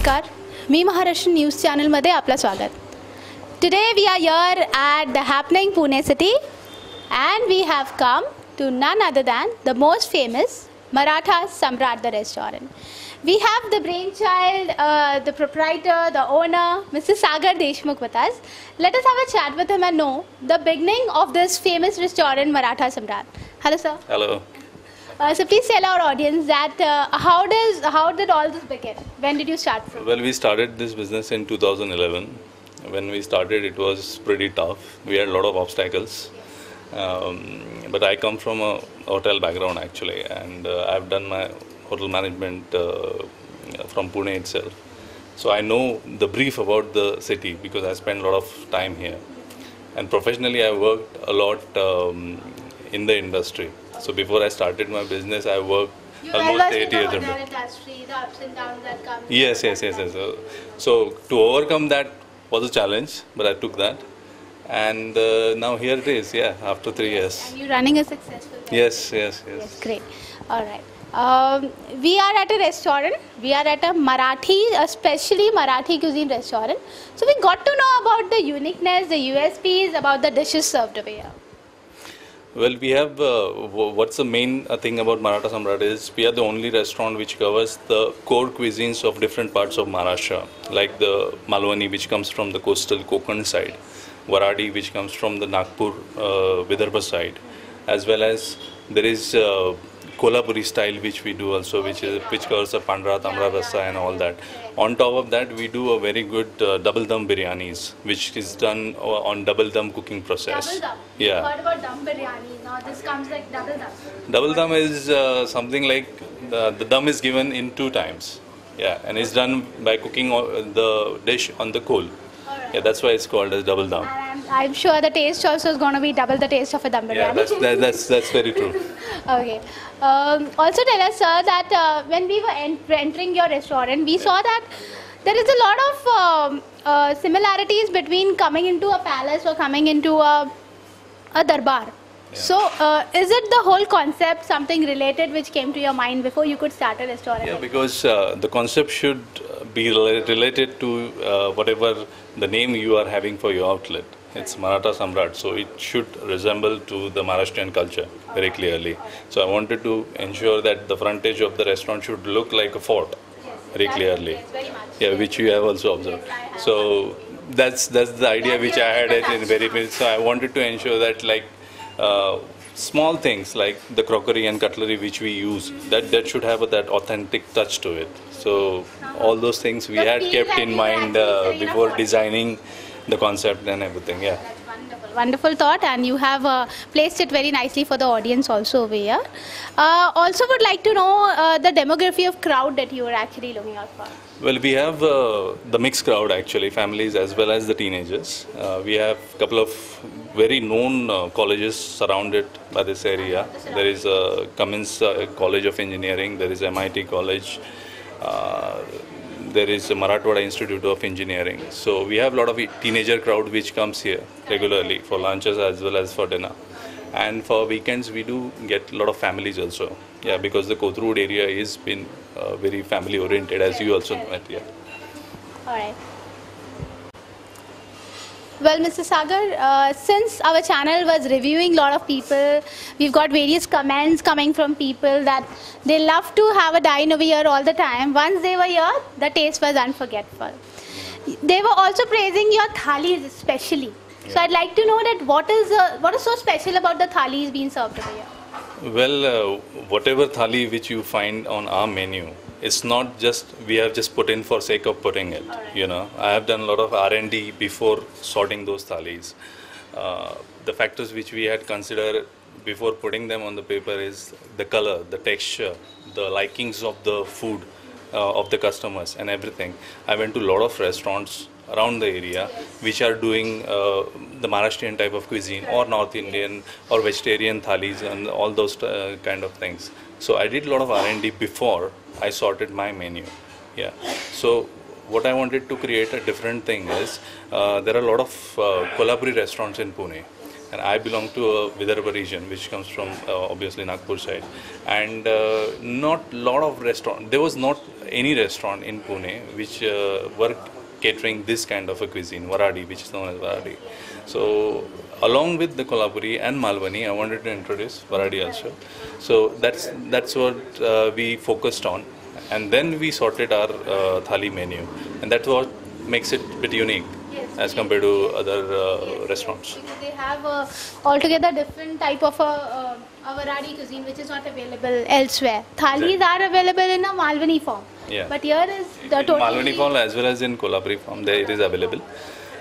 नमस्कार, मी महाराष्ट्र न्यूज चॅनलमध्ये आपलं स्वागत. Today we are here at the happening Pune city and we have come to none other than the most famous Maratha Samrat, the restaurant. We have the brainchild, the proprietor, the owner, Mr. Sagar Deshmukh with us. Let us have a chat with him and know the beginning of this famous restaurant, Maratha Samrat. Hello, sir. Hello. So please tell our audience that how did all this begin? When did you start from? Well, we started this business in 2011. When we started, it was pretty tough. We had a lot of obstacles. But I come from a hotel background actually, and I've done my hotel management from Pune itself. So I know the brief about the city because I spent a lot of time here. And professionally, I worked a lot in the industry. So before I started my business, I worked almost 8 years. The industry, the ups and downs that come. Yes. So to overcome that was a challenge, but I took that. And now here it is, after 3 years. And you're running a successful business. Yes. Great. All right. We are at a restaurant. We are at a Marathi, especially Marathi cuisine restaurant. So we got to know about the uniqueness, the USPs, about the dishes served over here. Well, we have, what's the main thing about Maratha Samrat is we are the only restaurant which covers the core cuisines of different parts of Maharashtra, like the Malwani, which comes from the coastal Konkan side, Varadi, which comes from the Nagpur, Vidarbha side, as well as there is Kolhapuri style which we do also, which covers the Pandra, Tamra Rasa and all that. On top of that, we do a very good double dum biryanis, which is done on double dum cooking process. Double dum? Yeah. Heard about dum biryani. Now this comes like double dum. Double dum is something like the dum is given in 2 times. Yeah, and it's done by cooking the dish on the coal. Right. Yeah, that's why it's called as double dum. And I'm sure the taste also is going to be double the taste of a dum biryani. Yeah, that's very true. Okay. Also tell us, sir, that when we were entering your restaurant, we saw that there is a lot of similarities between coming into a palace or coming into a darbar. Yeah. So, is it the whole concept something related which came to your mind before you could start a restaurant? Yeah, because the concept should be related to whatever the name you are having for your outlet. It's Maratha Samrat, so it should resemble to the Maharashtrian culture very clearly. So I wanted to ensure that the frontage of the restaurant should look like a fort very clearly. Yes, very much. Yeah, which you have also observed. So that's the idea which I had it in very much. So I wanted to ensure that like small things like the crockery and cutlery which we use, that should have that authentic touch to it. So all those things we had kept in mind before designing the concept and everything. Yeah. That's wonderful. Wonderful thought, and you have placed it very nicely for the audience also over here. Also would like to know the demography of crowd that you are actually looking out for. Well, we have the mixed crowd actually, families as well as the teenagers. We have a couple of very known colleges surrounded by this area. There is Cummins College of Engineering, there is MIT College, there is a Marathwada Institute of Engineering. So we have a lot of teenager crowd which comes here regularly for lunches as well as for dinner. And for weekends we do get a lot of families also. Yeah, because the Kothrud area is been very family oriented, as you also know it. Yeah. All right. Well, Mr. Sagar, since our channel was reviewing a lot of people, we've got various comments coming from people that they love to have a dine over here all the time. Once they were here, the taste was unforgettable. They were also praising your thalis especially. So I'd like to know that what is so special about the thalis being served over here? Well, whatever thali which you find on our menu, it's not just we have just put in for sake of putting it. Right. You know, I have done a lot of R&D before sorting those thalis. The factors which we had considered before putting them on the paper is the color, the texture, the likings of the food of the customers and everything. I went to a lot of restaurants around the area which are doing the Maharashtrian type of cuisine or North Indian or vegetarian thalis and all those kind of things. So I did a lot of R&D before I sorted my menu. Yeah. So what I wanted to create a different thing is there are a lot of Kolhapuri restaurants in Pune. and I belong to a Vidarbha region, which comes from obviously Nagpur side, and not lot of restaurant. There was not any restaurant in Pune which were catering this kind of a cuisine, Varadi, which is known as Varadi. So along with the Kolhapuri and Malwani, I wanted to introduce Varadi also. So that's what we focused on, and then we sorted our thali menu, and that's what makes it a bit unique as compared to other restaurants. Because they have altogether different type of a Varadi cuisine which is not available elsewhere. Thalis are available in a Malwani form. Yeah. But here is the In totally... Malwani form as well as in Kolhapuri form, there it is available.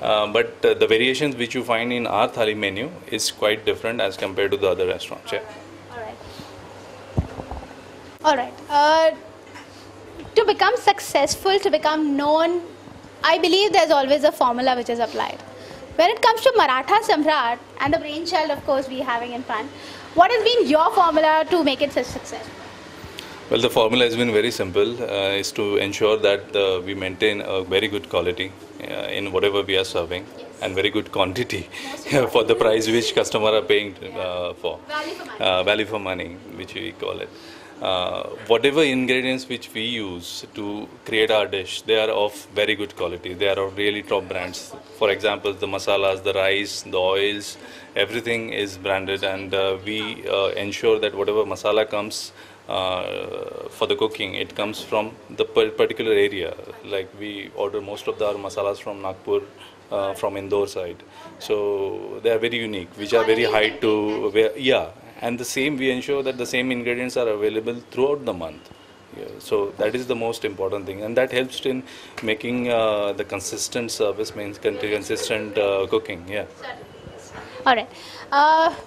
But the variations which you find in our thali menu is quite different as compared to the other restaurants. Yeah. Alright. To become successful, to become known, I believe there's always a formula which is applied. When it comes to Maratha Samrat and the brainchild, of course, we having in front, what has been your formula to make it such success? Well, the formula has been very simple, is to ensure that we maintain a very good quality in whatever we are serving, and very good quantity for the price which customer are paying for. Value for money. Value for money, which we call it. Whatever ingredients which we use to create our dish, they are of very good quality. They are of really top brands. For example, the masalas, the rice, the oils, everything is branded, and we ensure that whatever masala comes for the cooking, it comes from the particular area. Like we order most of our masalas from Nagpur, from Indore side. So they are very unique, which are very high to, and the same, we ensure that the same ingredients are available throughout the month. Yeah, so that is the most important thing, and that helps in making the consistent service, means consistent cooking. Yeah. Alright.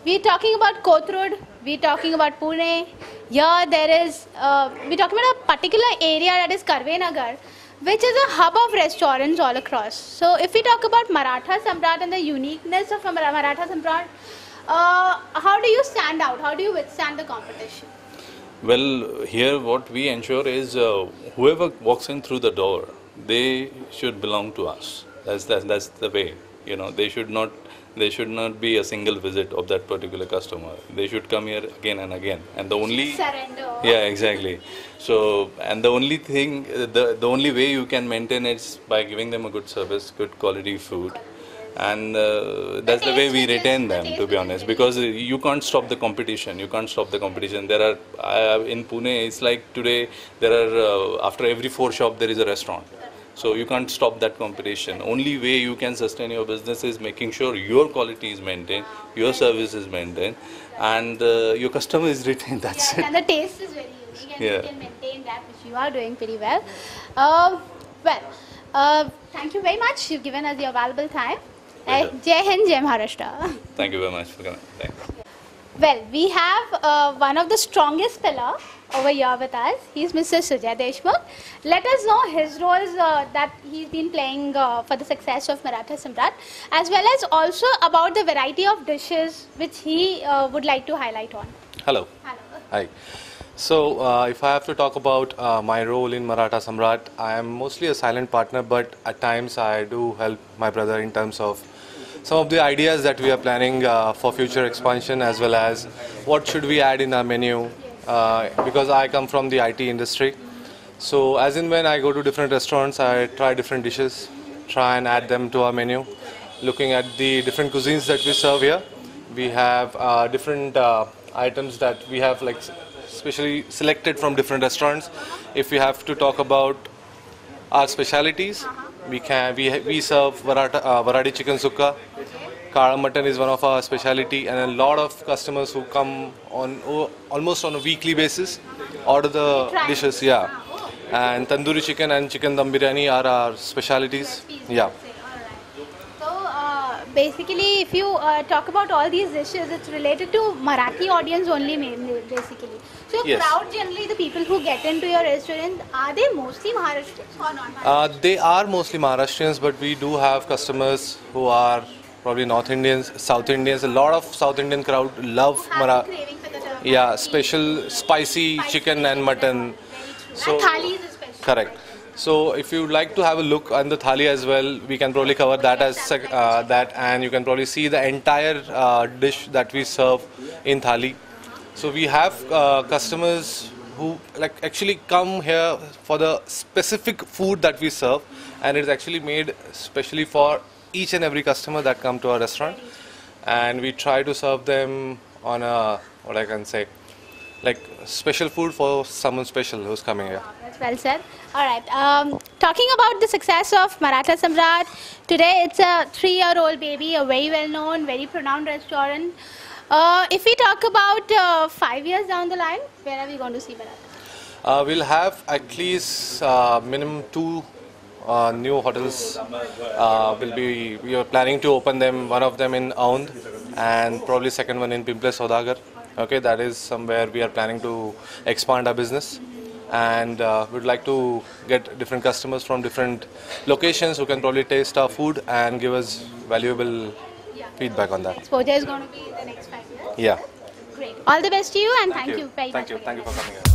We're talking about Kothrud, we're talking about Pune. Here there is, we're talking about a particular area that is Nagar, which is a hub of restaurants all across. So if we talk about Maratha Samrat and the uniqueness of Maratha Samrat, how do you stand out? How do you withstand the competition? Well, here what we ensure is whoever walks in through the door, they should belong to us. That's the way. You know, they should not be a single visit of that particular customer. They should come here again and again. And the only surrender. Yeah, exactly. So, and the only thing, the only way you can maintain it is by giving them a good service, good quality food. And that's the way we retain them, to be honest, because you can't stop the competition. You can't stop the competition. There are in Pune, it's like today there are after every 4 shops there is a restaurant. So you can't stop that competition. Only way you can sustain your business is making sure your quality is maintained, your service is maintained, and your customer is retained. That's it. And the taste is very unique, and you can maintain that, which you are doing pretty well. Thank you very much. You've given us your valuable time. Jai Hind, Jai Maharashtra. Thank you very much for coming. Thanks. Well, we have one of the strongest pillar over here with us. He's Mr. Deshmukh. Let us know his roles that he's been playing for the success of Maratha Samrat, as well as also about the variety of dishes which he would like to highlight on. Hello. Hello. Hi. So, if I have to talk about my role in Maratha Samrat, I am mostly a silent partner, but at times I do help my brother in terms of some of the ideas that we are planning for future expansion, as well as what should we add in our menu, because I come from the IT industry. So as in when I go to different restaurants, I try different dishes, try and add them to our menu. Looking at the different cuisines that we serve here, we have different items that we have like specially selected from different restaurants. If we have to talk about our specialities, we serve Varadi chicken sukka. Kala mutton is one of our speciality, and a lot of customers who come on almost on a weekly basis order the dishes. Yeah, and tandoori chicken and chicken dum biryani are our specialities. Yeah. So basically, if you talk about all these dishes, it's related to Marathi audience only, mainly, basically. So Yes. crowd generally, the people who get into your restaurant, are they mostly Maharashtrians or not Maharashtrians? They are mostly Maharashtrians, but we do have customers who are probably North Indians, South Indians. A lot of South Indian crowd love Craving for the term. Yeah, special spicy chicken and mutton. So, and thali is a special. Correct. So if you would like to have a look on the thali as well, we can probably cover that as that, and you can probably see the entire dish that we serve in thali. So we have customers who like actually come here for the specific food that we serve, and it's actually made specially for each and every customer that come to our restaurant, and we try to serve them on a, what I can say, like special food for someone special who's coming here. That's well said. All right. Talking about the success of Maratha Samrat, today it's a 3-year-old baby, a very well-known, very renowned restaurant. If we talk about 5 years down the line, where are we going to see Maratha? We'll have at least minimum 2 new hotels. We are planning to open them, one of them in Aund and probably second one in Pimple Saudagar. Okay, that is somewhere we are planning to expand our business, and we'd like to get different customers from different locations who can probably taste our food and give us valuable feedback on that. Exposure is going to be in the next 5 years. Yeah. Great. All the best to you, and thank you very much. Thank you for coming here.